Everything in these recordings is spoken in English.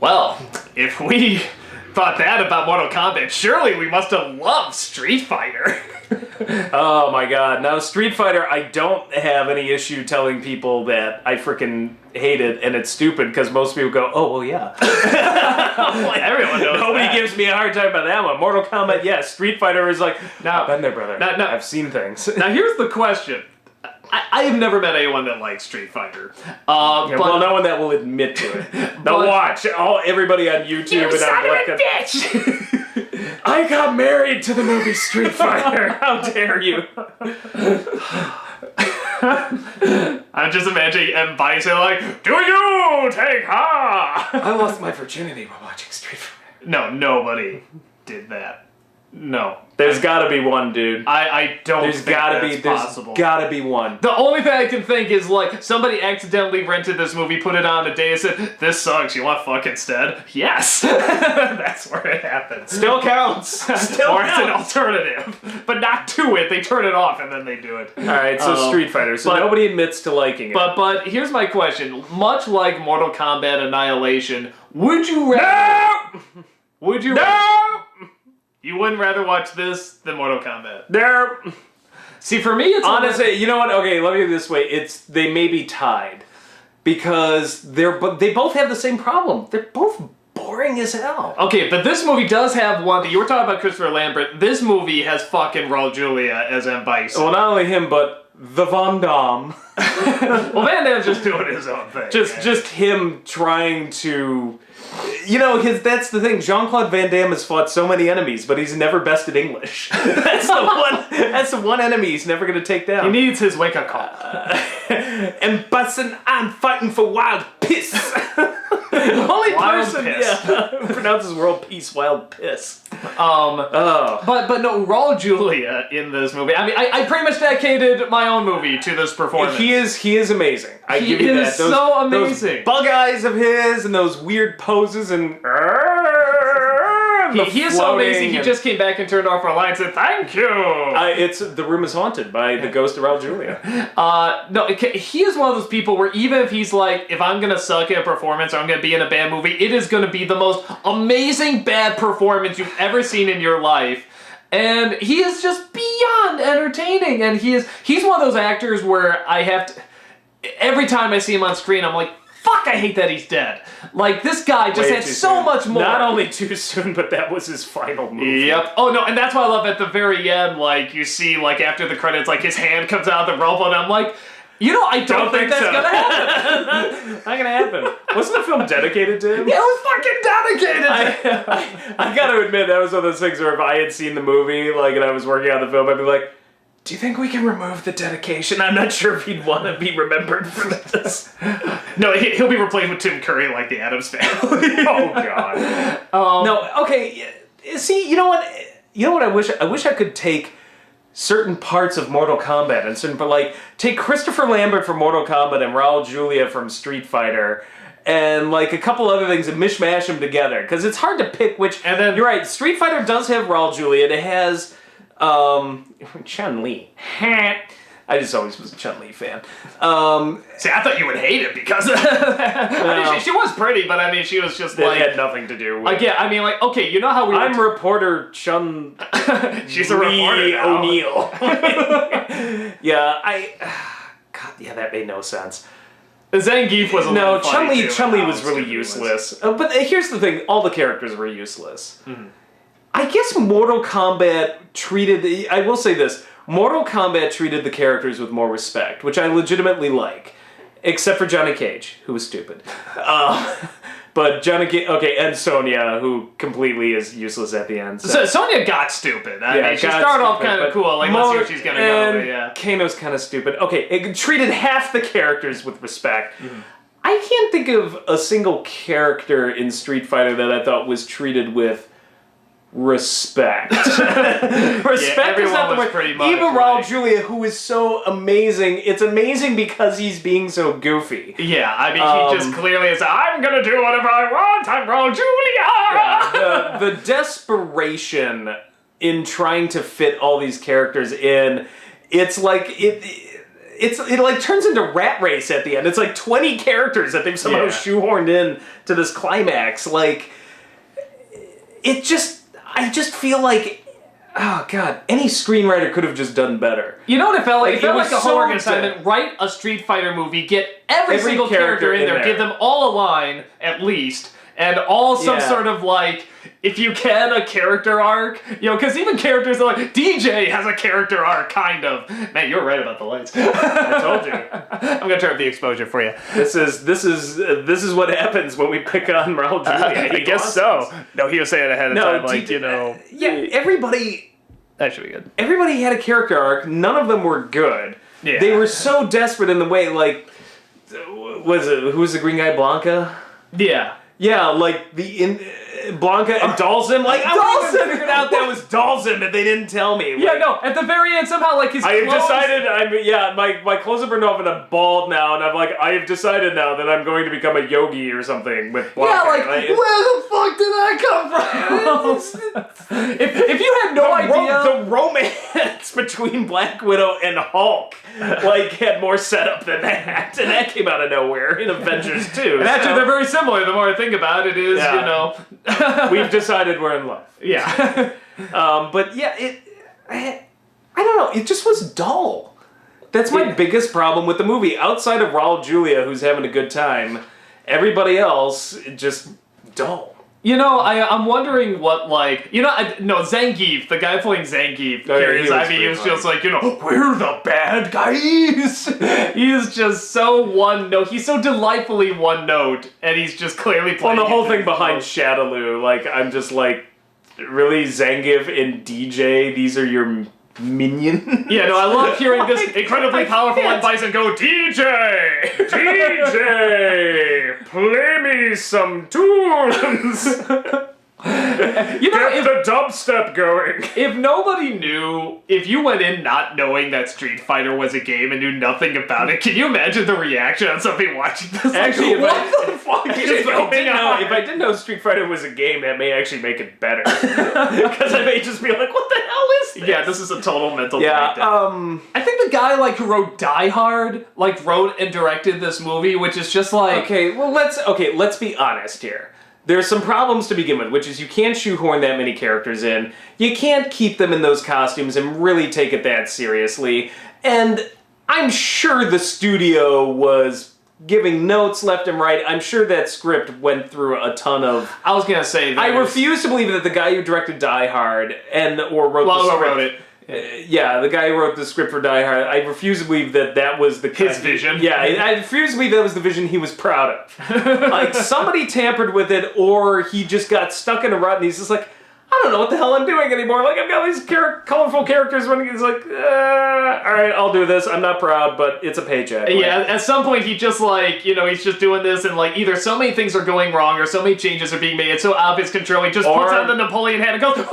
Well, if we thought that about Mortal Kombat, surely we must have loved Street Fighter. Oh my god. Now, Street Fighter, I don't have any issue telling people that I freaking hate it and it's stupid because most people go, oh, well, yeah. Everyone knows Nobody that. gives me a hard time about that one. Mortal Kombat, yes. Street Fighter is like, Now- I've been there, brother. now- I've seen things. Now, here's the question. I have never met anyone that likes Street Fighter. Yeah, well, no one that will admit to it. Now watch, everybody on YouTube and on bitch! I got married to the movie Street Fighter. How dare you? I'm just imagining M. Bison like, do you take her? I lost my virginity while watching Street Fighter. No, nobody did that. No. There's gotta be one, dude. I don't There's think gotta that's be. There's possible. gotta be one. The only thing I can think is, like, somebody accidentally rented this movie, put it on a day, and said, this sucks, you want fuck instead? Yes! That's where it happens. Still counts. Still Or it's an counts. alternative. But not to it, they turn it off and then they do it. Alright, so Street Fighter. So but- nobody admits to liking it. But here's my question. Much like Mortal Kombat Annihilation, would you rather... no! Would you... No! You wouldn't rather watch this than Mortal Kombat? They're... See, for me, it's... Honestly, you know what? Okay, let me do it this way. They may be tied. Because they both have the same problem. They're both boring as hell. Okay, but this movie does have one thing. You were talking about Christopher Lambert. This movie has fucking Raul Julia as M. Bison. Well, not only him, but the Van Damme. Well, Van Damme's just doing his own thing. Just him trying to... You know, that's the thing. Jean-Claude Van Damme has fought so many enemies, but he's never bested English. That's the one enemy he's never going to take down. He needs his wake-up call. And Bison, I'm fighting for wild piss. Only Wild person, piss. who pronounces world peace wild piss. But no, Raul Julia in this movie. I mean, I pretty much dedicated my own movie to this performance. He is amazing. I give you that. He is so amazing. Those bug eyes of his and those weird poses and He is so amazing. He just came back and turned off our line and said, "Thank you." The room is haunted by the ghost of Raul Julia. No, he is one of those people where even if he's like, if I'm gonna suck at a performance or I'm gonna be in a bad movie, it is gonna be the most amazing bad performance you've ever seen in your life. And he is just beyond entertaining. And he's one of those actors where I have to, every time I see him on screen, I'm like, fuck, I hate that he's dead. Like, this guy just had so much more. Not only too soon, but that was his final movie. Yep. Oh, no, and that's why I love at the very end, like, you see, like, after the credits, like, his hand comes out of the rope, and I'm like, you know, I don't think that's so. gonna happen. Not gonna happen. Wasn't the film dedicated to him? It was fucking dedicated! I gotta admit, that was one of those things where if I had seen the movie, like, and I was working on the film, I'd be like, do you think we can remove the dedication? I'm not sure if he'd want to be remembered for this. No, he'll be replaced with Tim Curry like the Addams Family. Oh, God. No, okay, see, you know what? I wish I could take certain parts of Mortal Kombat and but take Christopher Lambert from Mortal Kombat and Raul Julia from Street Fighter and like a couple other things and mishmash them together because it's hard to pick which. And then you're right, Street Fighter does have Raul Julia. It has Chun-Li. I just always was a Chun-Li fan. See, I thought you would hate it because of that. I mean, she was pretty, but I mean, she was just It had nothing to do with like, yeah, I mean, like, okay, you know how we were I'm reporter Chun She's a reporter now. O'Neill. Yeah, God, yeah, that made no sense. Zangief was a little funny too, Chun-Li and was how really stupid he was. useless. But here's the thing, all the characters were useless. Mm-hmm. I guess Mortal Kombat treated, I will say this, Mortal Kombat treated the characters with more respect, which I legitimately like. Except for Johnny Cage, who was stupid. But Johnny Cage, okay, and Sonya, who completely is useless at the end. So Sonya got stupid. I mean, she started off kind of cool, like, let's see where she's gonna go, but yeah. Kano's kind of stupid. Okay, it treated half the characters with respect. Mm-hmm. I can't think of a single character in Street Fighter that I thought was treated with respect. Respect is not the word. Pretty much, even Raul Julia, who is so amazing, it's amazing because he's being so goofy. Yeah, I mean, he just clearly is, I'm gonna do whatever I want, I'm Raul Julia! Yeah, the desperation in trying to fit all these characters in, it's like, it like turns into Rat Race at the end. It's like 20 characters that they've somehow shoehorned in to this climax. Like, I just feel like, oh god, any screenwriter could have just done better. You know what it felt like? It felt like a so homework assignment. Write a Street Fighter movie, get every single character in there, give them all a line at least, and all some sort of like, if you can, a character arc. You know, because even characters are like, DJ has a character arc, kind of. Man, you're right about the lights. I told you. I'm gonna turn up the exposure for you. This is what happens when we pick on Raul Julia. I guess so. No, he was saying ahead of time, like, Yeah, everybody... That should be good. Everybody had a character arc. None of them were good. Yeah. They were so desperate in the way, like... who was the green guy, Blanca? Yeah. Yeah, like Blanca and Dalsim. Like, I wouldn't even figured out that was Dalsim if they didn't tell me. Like, yeah, no. At the very end, somehow, like his. I have decided. My clothes have been off and I'm bald now, and I'm like, I have decided now that I'm going to become a yogi or something with Blanca. Yeah, like where the fuck did that come from? if you had no idea, the romance between Black Widow and Hulk like had more setup than that, and that came out of nowhere in Avengers 2. And actually, they're very similar. The more I think about it, is you know. We've decided we're in love. Yeah. But yeah, I don't know. It just was dull. That's my biggest problem with the movie. Outside of Raul Julia, who's having a good time, everybody else, just dull. You know, I'm wondering what, like, you know, Zangief, the guy playing Zangief, he was just like, you know, we're the bad guys. He's just so one note. He's so delightfully one note, and he's just clearly playing. Well, the whole thing behind Shadaloo, like, I'm just like, really, Zangief and DJ, these are your minions? Yeah, no, I love hearing this incredibly powerful one Bison go, DJ, play me some tunes. You know, get the dubstep going. If nobody knew, if you went in not knowing that Street Fighter was a game and knew nothing about it, can you imagine the reaction on somebody watching this? Actually, like, what the fuck is going on? If I didn't know Street Fighter was a game, that may actually make it better. Because I may just be like, what the hell is this? Yeah, this is a total mental breakdown. I think the guy who wrote Die Hard wrote and directed this movie, which is just like... Okay, let's be honest here. There's some problems to begin with, which is you can't shoehorn that many characters in. You can't keep them in those costumes and really take it that seriously. And I'm sure the studio was giving notes left and right. I'm sure that script went through a ton of... I was going to say... I refuse to believe that the guy who directed Die Hard or wrote the script... wrote it. The guy who wrote the script for Die Hard, I refuse to believe that was his vision. Yeah, I refuse to believe that was the vision he was proud of. Like, somebody tampered with it, or he just got stuck in a rut and he's just like, I don't know what the hell I'm doing anymore. Like, I've got these colorful characters running. He's like, alright, I'll do this. I'm not proud, but it's a paycheck. Yeah, at some point he just he's just doing this and either so many things are going wrong or so many changes are being made. It's so obvious control. He just puts out the Napoleon hat and goes,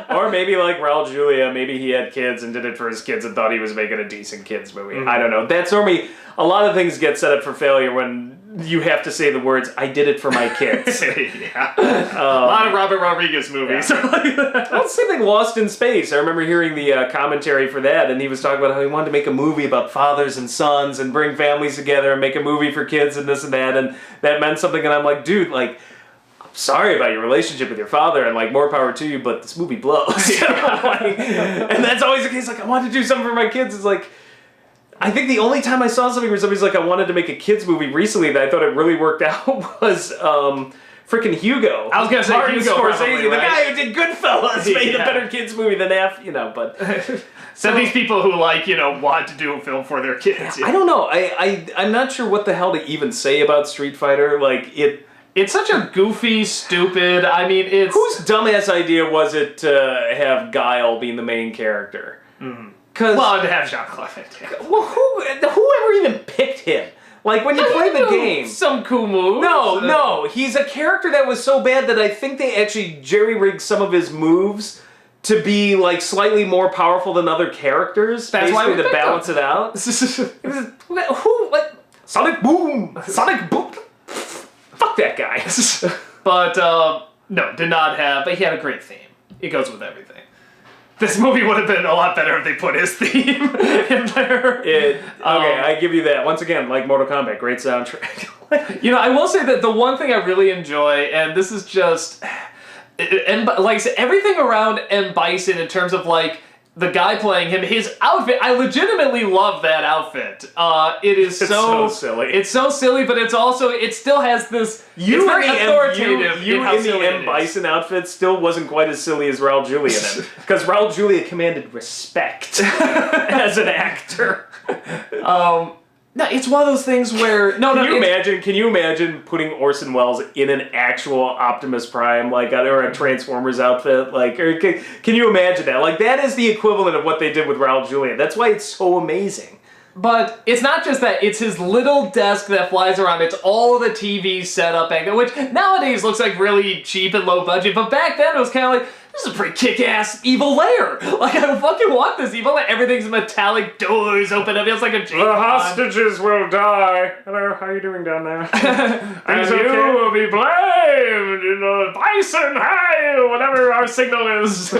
or maybe like Raul Julia, maybe he had kids and did it for his kids and thought he was making a decent kids movie. Mm-hmm. I don't know. That's normally, a lot of things get set up for failure when you have to say the words, I did it for my kids. Yeah. A lot of Robert Rodriguez movies. Yeah. Well, same thing, Lost in Space. I remember hearing the commentary for that, and he was talking about how he wanted to make a movie about fathers and sons and bring families together and make a movie for kids and this and that meant something, and I'm like, dude, I'm sorry about your relationship with your father, and more power to you, but this movie blows. And that's always the case, I wanted to do something for my kids. It's I think the only time I saw something where somebody's like, I wanted to make a kids movie recently that I thought it really worked out was freaking Hugo. I was going to say Hugo, Scorsese, probably, the guy who did Goodfellas, made a better kids movie than but... So these people who want to do a film for their kids. Yeah. I don't know. I'm not sure what the hell to even say about Street Fighter. It's such a goofy, stupid, it's... Whose dumbass idea was it to have Guile being the main character? Mm-hmm. Well, to have Jean-Claude Van Damme. Well, whoever even picked him? When you play the game... Some cool moves. No. He's a character that was so bad that I think they actually jerry-rigged some of his moves to be, slightly more powerful than other characters. That's why to balance it out. Sonic Boom! Sonic Boom! Fuck that guy. But, no, did not have... But he had a great theme. It goes with everything. This movie would have been a lot better if they put his theme in there. I give you that. Once again, like Mortal Kombat, great soundtrack. You know, I will say that the one thing I really enjoy, and this is just, and like I said, everything around M. Bison in terms of like the guy playing him, his outfit, I legitimately love that outfit. It's so silly. It's so silly, but it's also, it still has this, it's very authoritative. You in the M. Bison outfit still wasn't quite as silly as Raul Julia in it. Because Raul Julia commanded respect as an actor. No, it's one of those things where Can you imagine putting Orson Welles in an actual Optimus Prime, like, or a Transformers outfit, like, or can you imagine that? Like, that is the equivalent of what they did with Raul Julia. That's why it's so amazing. But it's not just that, it's his little desk that flies around, it's all of the TV setup, which nowadays looks like really cheap and low budget, but back then it was kind of like, this is a pretty kick-ass evil lair. Like, I fucking want this evil lair. Everything's metallic, doors open up, it's like a James The hostages will die. Hello, how are you doing down there? And you will be blamed, you know, Bison, hi, whatever our signal is.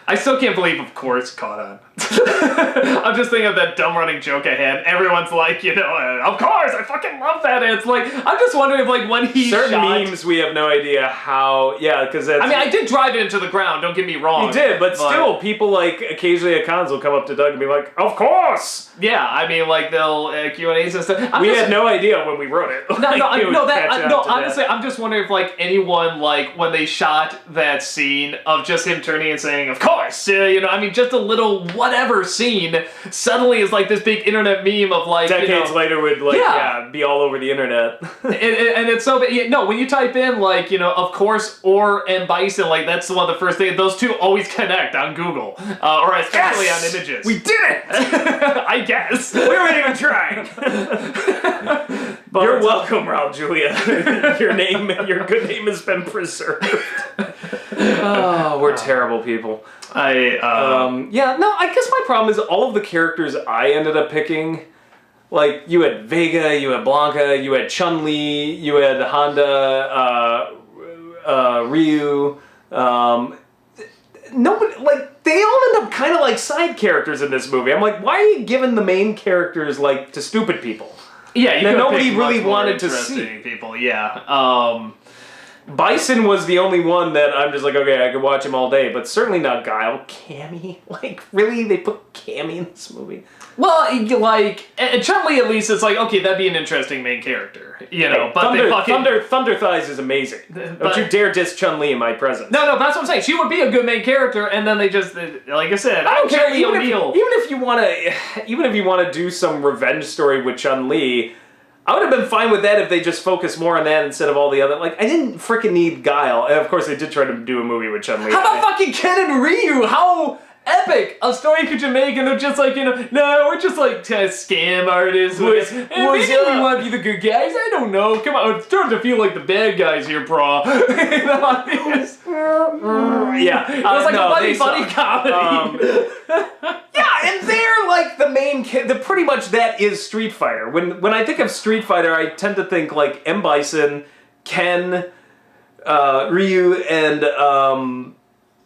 I still can't believe, of course, caught on. I'm just thinking of that dumb running joke I had. Everyone's like, you know, of course, I fucking love that. And it's like, I'm just wondering if, like, when he certain memes, we have no idea how, because that's... I mean, I did drive it into the ground, don't get me wrong. You did, but still, people, like, occasionally at cons will come up to Doug and be like, of course! Yeah, I mean, like, they'll Q&As and stuff. We had no idea when we wrote it. Honestly, I'm just wondering if, like, anyone, like, when they shot that scene of just him turning and saying, of course, you know, I mean, just a little whatever scene suddenly is like this big internet meme of like decades later would like be all over the internet. and it's so no, when you type in like, you know, of course or M. Bison, like that's one of the first things, those two always connect on Google or especially on images. We did it. I guess we weren't even trying. You're welcome, Raul Julia. Your good name has been preserved. Oh, we're terrible people. I guess my problem is all of the characters I ended up picking, like, you had Vega, you had Blanca, you had Chun-Li, you had Honda, Ryu, nobody, like, they all end up kind of like side characters in this movie. I'm like, why are you giving the main characters, like, to stupid people? Yeah, that nobody really wanted to see. People, yeah. Bison was the only one that I'm just like, okay, I could watch him all day, but certainly not Guile. Cammy? Like, really? They put Cammy in this movie? Well, like, Chun-Li at least, it's like, okay, that'd be an interesting main character, you know, but Thunder Thighs is amazing. Don't you dare diss Chun-Li in my presence. No, that's what I'm saying. She would be a good main character, and then they just, like I said, I don't care, even if you want to do some revenge story with Chun-Li, I would have been fine with that if they just focused more on that instead of all the other... Like, I didn't freaking need Guile. And of course, they did try to do a movie with Chun-Li. How about fucking Ken and Ryu? How epic a story could you make? And they're just like, you know, no, we're just like kind of scam artists. Maybe we want to be the good guys. I don't know. Come on, it's starting to feel like the bad guys here, bro. It was like a funny comedy. And they're like the main pretty much that is Street Fighter. When I think of Street Fighter, I tend to think like M. Bison, Ken, Ryu, and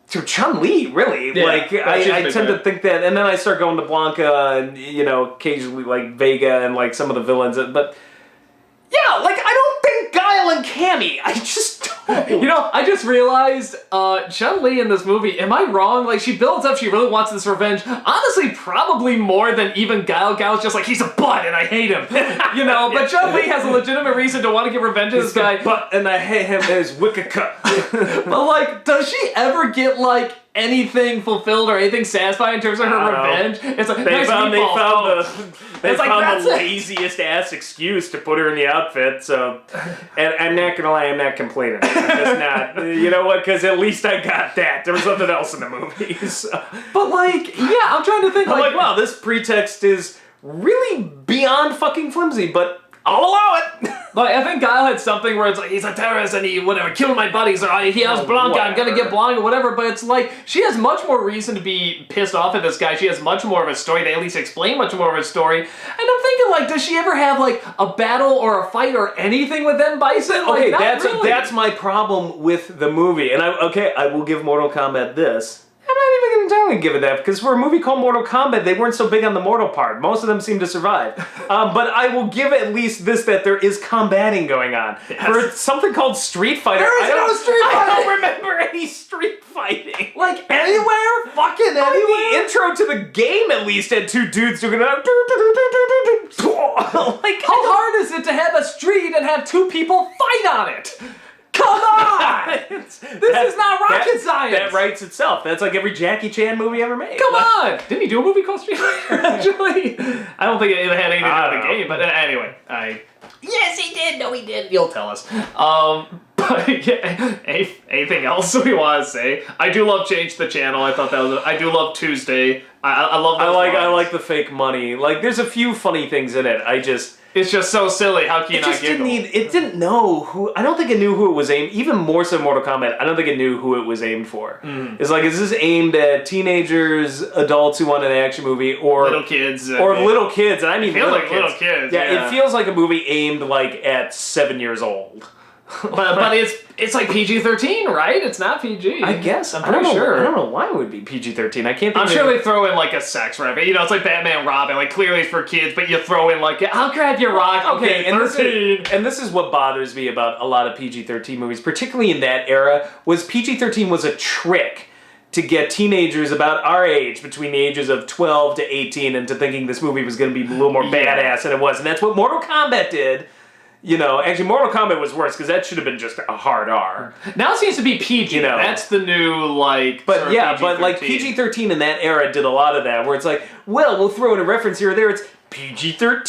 Chun-Li, really. Yeah, like, I tend to think that, and then I start going to Blanca and, you know, occasionally like Vega and like some of the villains, but yeah, like, I don't think Guile and Cammy. I just don't. You know, I just realized Chun-Li in this movie, am I wrong? Like, she builds up, she really wants this revenge. Honestly, probably more than even Guile. Guile's just like, he's a butt and I hate him. You know, but Chun-Li has a legitimate reason to want to get revenge on this guy. Butt and I hate him as Wicca. But, like, does she ever get, like, anything fulfilled or anything satisfying in terms of her revenge? It's like, they found the laziest ass excuse to put her in the outfit, so, and I'm not gonna lie, I'm not complaining. I'm just not, you know what, because at least I got that. There was nothing else in the movie, so. But like, yeah, I'm trying to think, I'm like, wow, this pretext is really beyond fucking flimsy, but I'll allow it. Like, I think Guile had something where it's like, he's a terrorist and he, whatever, killed my buddies, or he has Blanca, I'm gonna get Blanca, whatever, but it's like, she has much more reason to be pissed off at this guy. She has much more of a story. They at least explain much more of a story. And I'm thinking, like, does she ever have, like, a battle or a fight or anything with them Bison? Like, Okay, really. that's my problem with the movie. And I will give Mortal Kombat this. I'm not even entirely give it that, because for a movie called Mortal Kombat, they weren't so big on the mortal part. Most of them seem to survive. But I will give at least this, that there is combating going on. Yes. For something called Street Fighter, There is no Street Fighter! I don't remember any street fighting. Like, anywhere? Fucking anywhere? The intro to the game at least had two dudes doing like, how hard is it to have a street and have two people fight on it? Come on! This is not rocket science! That writes itself. That's like every Jackie Chan movie ever made. Come on! Didn't he do a movie called Street Fighter, actually? I don't think it had anything to do with the game, but anyway, Yes, he did! No, he didn't. You'll tell us. But yeah, anything else we want to say? I do love Change the Channel. I thought that was... I do love Tuesday. I love those lines. I like the fake money. Like, there's a few funny things in it. It's just so silly. How can you not giggle? It didn't know who... I don't think it knew who it was aimed... Even more so Mortal Kombat, I don't think it knew who it was aimed for. It's like, is this aimed at teenagers, adults who want an action movie, or... Little kids. Little kids, and I mean little kids. Little kids, yeah. It feels like a movie aimed, like, at 7 years old. but it's like PG-13, right? It's not PG. I guess. I'm pretty sure. I don't know why it would be PG-13. I can't think I'm sure they throw in like a sex reference. You know, it's like Batman Robin. Like, clearly it's for kids, but you throw in like, I'll grab your rock. Okay, and this is what bothers me about a lot of PG-13 movies, particularly in that era, was PG-13 was a trick to get teenagers about our age, between the ages of 12 to 18, into thinking this movie was going to be a little more badass than it was. And that's what Mortal Kombat did. You know, actually, Mortal Kombat was worse, because that should have been just a hard R. Now it seems to be PG. You know, that's the new, like, but yeah, PG-13. But like PG-13 in that era did a lot of that, where it's like, well, we'll throw in a reference here or there. It's PG-13,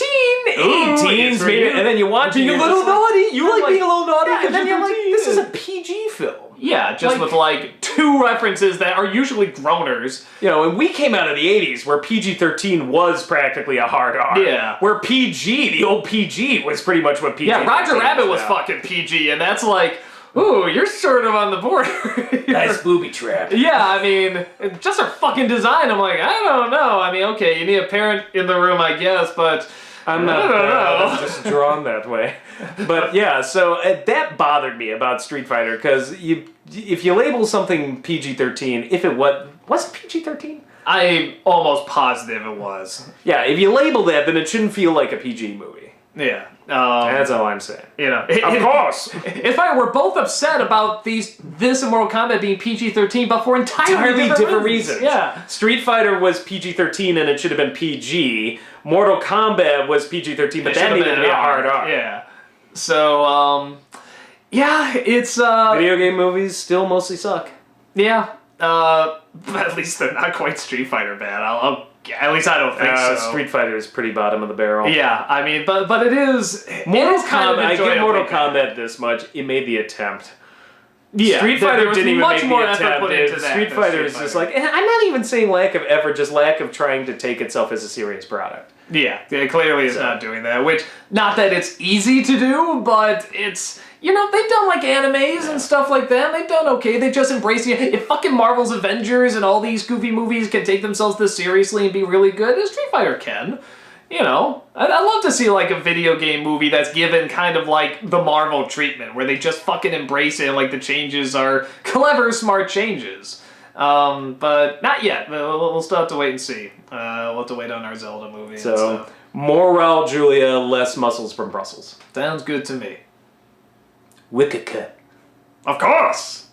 18s, maybe, and then you watch being a little naughty. You like being a little naughty, and then you're like, this is a PG film. Yeah, just with like two references that are usually groaners. You know, and we came out of the 80s where PG-13 was practically a hard R. Yeah. Where PG, the old PG, was pretty much what PG. Yeah, Roger Rabbit was fucking PG, and that's like, ooh, you're sort of on the border. Nice booby trap. Yeah, I mean, just a fucking design. I'm like, I don't know. I mean, okay, you need a parent in the room, I guess, but I'm just drawn that way. But yeah, so that bothered me about Street Fighter, because if you label something PG-13, if it was it PG-13? I'm almost positive it was. Yeah, if you label that, then it shouldn't feel like a PG movie. Yeah. That's all I'm saying. You know, of course. It's funny, we're both upset about this and Mortal Kombat being PG-13, but for entirely different reasons. Yeah. Street Fighter was PG-13 and it should have been PG. Mortal Kombat was PG-13, but that needed to be a hard R. Yeah. So, yeah, it's... Video game movies still mostly suck. Yeah. At least they're not quite Street Fighter bad. At least I don't think so. Street Fighter is pretty bottom of the barrel. Yeah, I mean, but it is... Mortal Kombat, I give Mortal Kombat this much. It made the attempt. Yeah, Street Fighter didn't even make the effort put into that. Street Fighter is just like... I'm not even saying lack of effort, just lack of trying to take itself as a serious product. Yeah, it clearly is not doing that, which, not that it's easy to do, but it's, you know, they've done, like, animes and stuff like that, they've done okay, they just embrace it. If fucking Marvel's Avengers and all these goofy movies can take themselves this seriously and be really good, Street Fighter can. You know, I'd love to see, like, a video game movie that's given kind of, like, the Marvel treatment, where they just fucking embrace it, and, like, the changes are clever, smart changes. But not yet. We'll still have to wait and see. We'll have to wait on our Zelda movie. So, more Raul Julia, less muscles from Brussels. Sounds good to me. Wicked cut. Of course!